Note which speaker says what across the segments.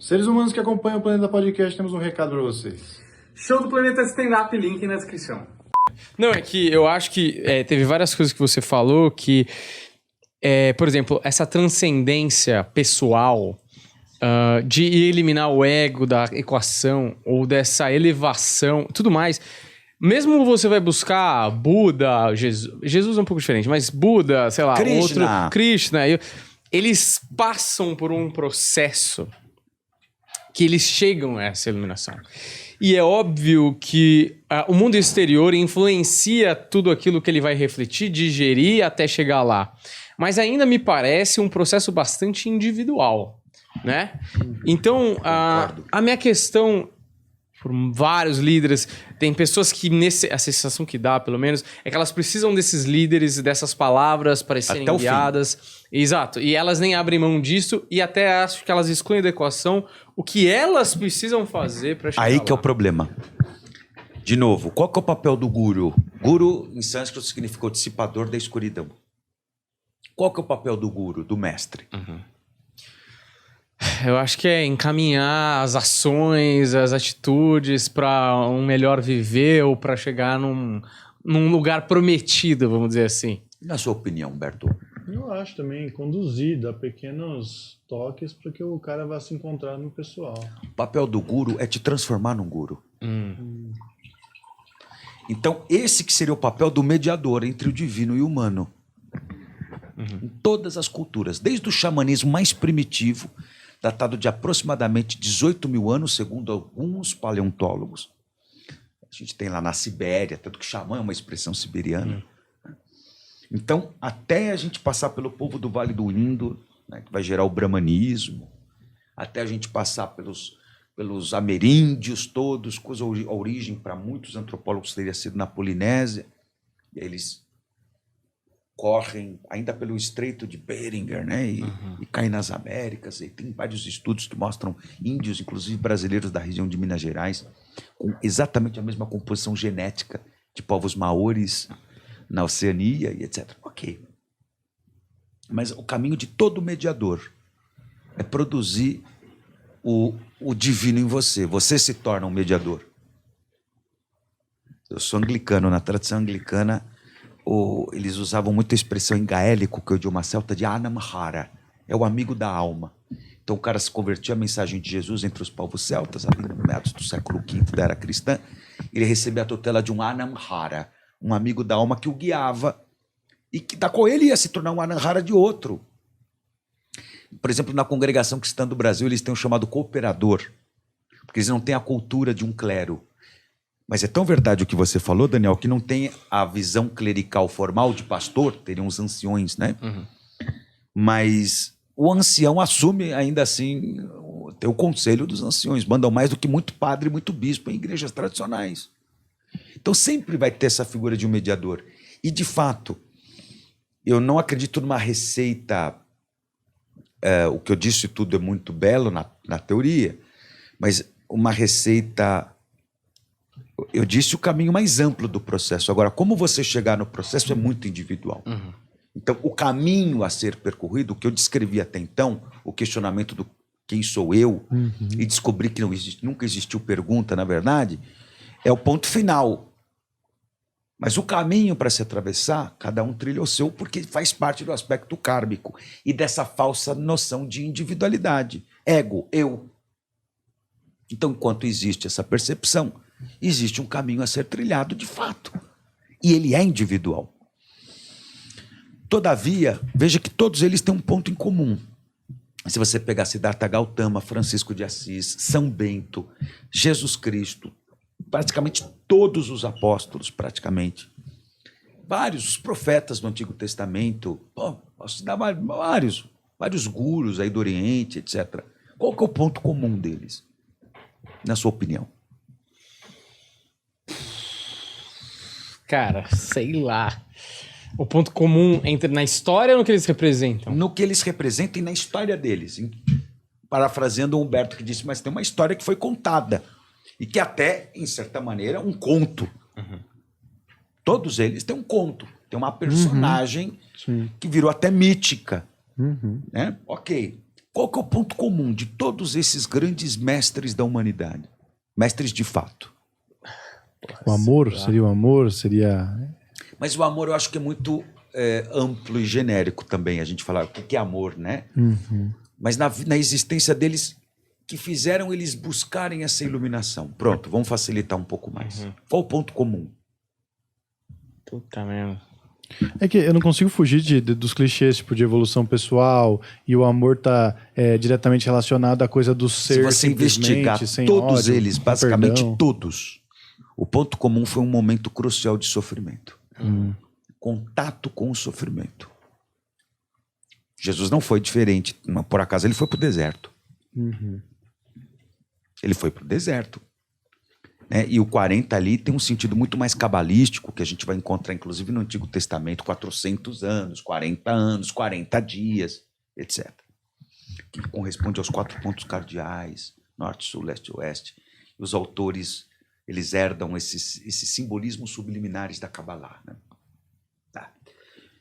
Speaker 1: Seres humanos que acompanham o Planeta Podcast, temos um recado para vocês.
Speaker 2: Show do Planeta Stand-Up, link na descrição.
Speaker 3: Não, é que eu acho que teve várias coisas que você falou que, por exemplo, essa transcendência pessoal de eliminar o ego da equação ou dessa elevação, tudo mais. Mesmo você vai buscar Buda, Jesus é um pouco diferente, mas Buda, sei lá, Krishna, eles passam por um processo que eles chegam a essa iluminação. E é óbvio que o mundo exterior influencia tudo aquilo que ele vai refletir, digerir até chegar lá. Mas ainda me parece um processo bastante individual, né? Então, a minha questão, por vários líderes, tem pessoas que, a sensação que dá, pelo menos, é que elas precisam desses líderes, dessas palavras para serem guiadas. Exato. E elas nem abrem mão disso e até acho que elas excluem da equação o que elas precisam fazer para chegar lá.
Speaker 4: Aí que é o problema. De novo, qual que é o papel do guru? Guru, em sânscrito, significou dissipador da escuridão. Qual que é o papel do guru, do mestre?
Speaker 3: Eu acho que é encaminhar as ações, as atitudes para um melhor viver ou para chegar num lugar prometido, vamos dizer assim.
Speaker 4: Na sua opinião, Humberto?
Speaker 1: Eu acho também conduzir, dar pequenos toques para que o cara vá se encontrar no pessoal.
Speaker 4: O papel do guru é te transformar num guru. Então, esse que seria o papel do mediador entre o divino e o humano. Em todas as culturas, desde o xamanismo mais primitivo, datado de aproximadamente 18 mil anos, segundo alguns paleontólogos. A gente tem lá na Sibéria, tanto que xamã é uma expressão siberiana. Então, até a gente passar pelo povo do Vale do Indo, né, que vai gerar o brahmanismo, até a gente passar pelos ameríndios todos, cuja origem para muitos antropólogos teria sido na Polinésia, e eles correm ainda pelo Estreito de Beringer, né, e caem nas Américas, e tem vários estudos que mostram índios, inclusive brasileiros da região de Minas Gerais, com exatamente a mesma composição genética de povos maores na Oceania e etc. Ok. Mas o caminho de todo mediador é produzir o divino em você. Você se torna um mediador. Eu sou anglicano. Na tradição anglicana, eles usavam muito a expressão em gaélico, que é o idioma celta, de Anamhara. É o amigo da alma. Então o cara se convertia à mensagem de Jesus entre os povos celtas, ali no meados do século V da era cristã. Ele recebia a tutela de um Anamhara, um amigo da alma que o guiava e que com ele ia se tornar um Anamhara de outro. Por exemplo, na congregação cristã do Brasil, eles têm o chamado cooperador, porque eles não têm a cultura de um clero. Mas é tão verdade o que você falou, Daniel, que não tem a visão clerical formal de pastor, teriam os anciões, né? Mas o ancião assume, ainda assim, tem o conselho dos anciões, mandam mais do que muito padre e muito bispo em igrejas tradicionais. Então sempre vai ter essa figura de um mediador. E, de fato, eu não acredito numa receita. O que eu disse tudo é muito belo na teoria, mas uma receita. Eu disse o caminho mais amplo do processo. Agora, como você chegar no processo é muito individual. Então, o caminho a ser percorrido, o que eu descrevi até então, o questionamento do quem sou eu, e descobri que nunca existiu pergunta, na verdade, é o ponto final. Mas o caminho para se atravessar, cada um trilha o seu, porque faz parte do aspecto kármico e dessa falsa noção de individualidade. Ego, eu. Então, enquanto existe essa percepção, existe um caminho a ser trilhado de fato. E ele é individual. Todavia, veja que todos eles têm um ponto em comum. Se você pegar Siddhartha Gautama, Francisco de Assis, São Bento, Jesus Cristo, praticamente todos os apóstolos, vários os profetas do Antigo Testamento, posso dar vários gurus aí do Oriente, etc. Qual que é o ponto comum deles, na sua opinião?
Speaker 3: Cara, sei lá. O ponto comum na história ou no que eles representam?
Speaker 4: No que eles representam e na história deles. Parafraseando o Humberto, que disse, mas tem uma história que foi contada. E que até, em certa maneira, um conto. Todos eles têm um conto. Tem uma personagem que virou até mítica. Né? Ok. Qual que é o ponto comum de todos esses grandes mestres da humanidade? Mestres de fato.
Speaker 1: O amor? Seria o amor? Seria...
Speaker 4: Mas o amor eu acho que é muito amplo e genérico também. A gente fala o que é amor, né? Mas na existência deles, que fizeram eles buscarem essa iluminação. Pronto, vamos facilitar um pouco mais. Qual o ponto comum?
Speaker 3: Puta merda.
Speaker 1: É que eu não consigo fugir dos clichês, tipo, de evolução pessoal, e o amor tá diretamente relacionado à coisa do ser.
Speaker 4: Se você investigar
Speaker 1: sem
Speaker 4: todos
Speaker 1: ódio,
Speaker 4: eles,
Speaker 1: com
Speaker 4: basicamente
Speaker 1: perdão.
Speaker 4: todos, o ponto comum foi um momento crucial de sofrimento. Contato com o sofrimento. Jesus não foi diferente. Por acaso ele foi para o deserto. Ele foi para o deserto. Né? E o 40 ali tem um sentido muito mais cabalístico, que a gente vai encontrar inclusive no Antigo Testamento, 400 anos, 40 dias, etc. Que corresponde aos 4 pontos cardeais, norte, sul, leste e oeste. E os autores, eles herdam esses simbolismos subliminares da Kabbalah. Né? Tá.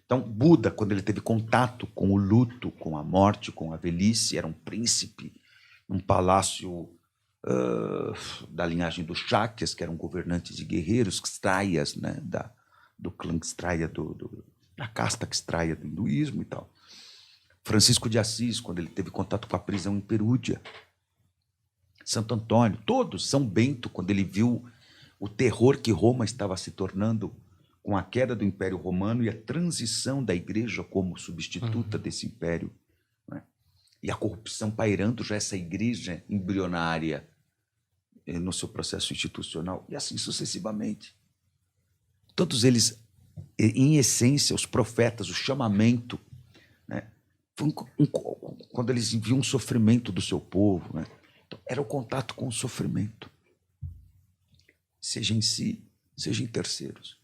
Speaker 4: Então, Buda, quando ele teve contato com o luto, com a morte, com a velhice, era um príncipe, num palácio da linhagem dos Shakyas, que eram governantes e guerreiros, Kstrayas, né, do clã Kstraya, da casta Kstraya do hinduísmo e tal. Francisco de Assis, quando ele teve contato com a prisão em Perúdia. Santo Antônio, todos. São Bento, quando ele viu o terror que Roma estava se tornando com a queda do Império Romano e a transição da Igreja como substituta desse império, né? E a corrupção pairando já essa igreja embrionária no seu processo institucional, e assim sucessivamente. Todos eles, em essência, os profetas, o chamamento, né? Foi quando eles viam o sofrimento do seu povo, né? Então, era o contato com o sofrimento, seja em si, seja em terceiros.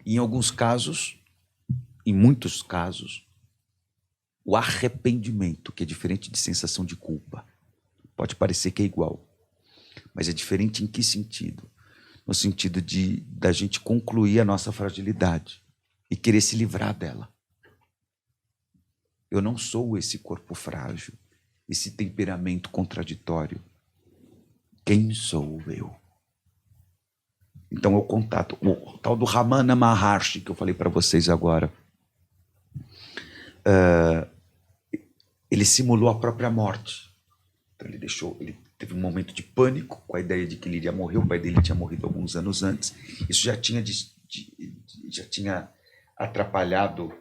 Speaker 4: E em alguns casos, em muitos casos, o arrependimento, que é diferente de sensação de culpa. Pode parecer que é igual, mas é diferente em que sentido? No sentido da gente concluir a nossa fragilidade e querer se livrar dela. Eu não sou esse corpo frágil, esse temperamento contraditório. Quem sou eu? Então é o contato, o tal do Ramana Maharshi que eu falei para vocês agora. Ele simulou a própria morte. Então ele teve um momento de pânico com a ideia de que ele iria morrer. O pai dele tinha morrido alguns anos antes. Isso já tinha atrapalhado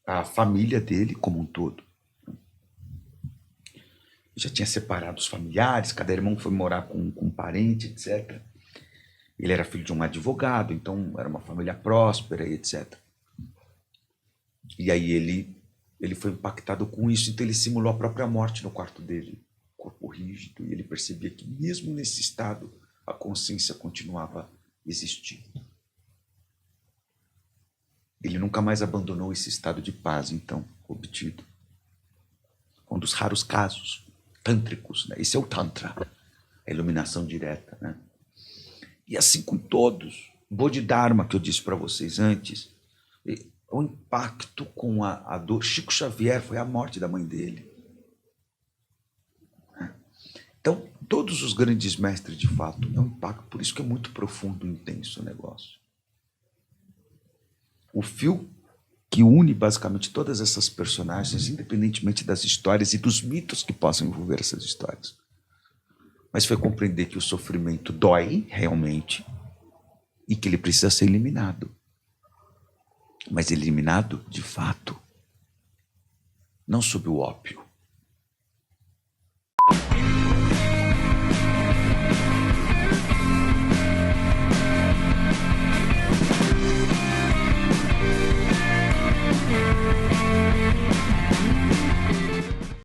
Speaker 4: a família dele como um todo. Já tinha separado os familiares, cada irmão foi morar com um parente, etc. Ele era filho de um advogado, então era uma família próspera, etc. E aí ele foi impactado com isso, então ele simulou a própria morte no quarto dele, corpo rígido, e ele percebia que mesmo nesse estado a consciência continuava existindo. Ele nunca mais abandonou esse estado de paz, então, obtido. Um dos raros casos tântricos, né? Esse é o Tantra, a iluminação direta, né? E assim com todos. Bodhidharma, que eu disse para vocês antes, o impacto com a dor. Chico Xavier foi a morte da mãe dele. Então, todos os grandes mestres, de fato, é um impacto. Por isso que é muito profundo e intenso o negócio. O fio que une basicamente todas essas personagens, independentemente das histórias e dos mitos que possam envolver essas histórias. Mas foi compreender que o sofrimento dói realmente e que ele precisa ser eliminado. Mas eliminado de fato. Não sob o ópio.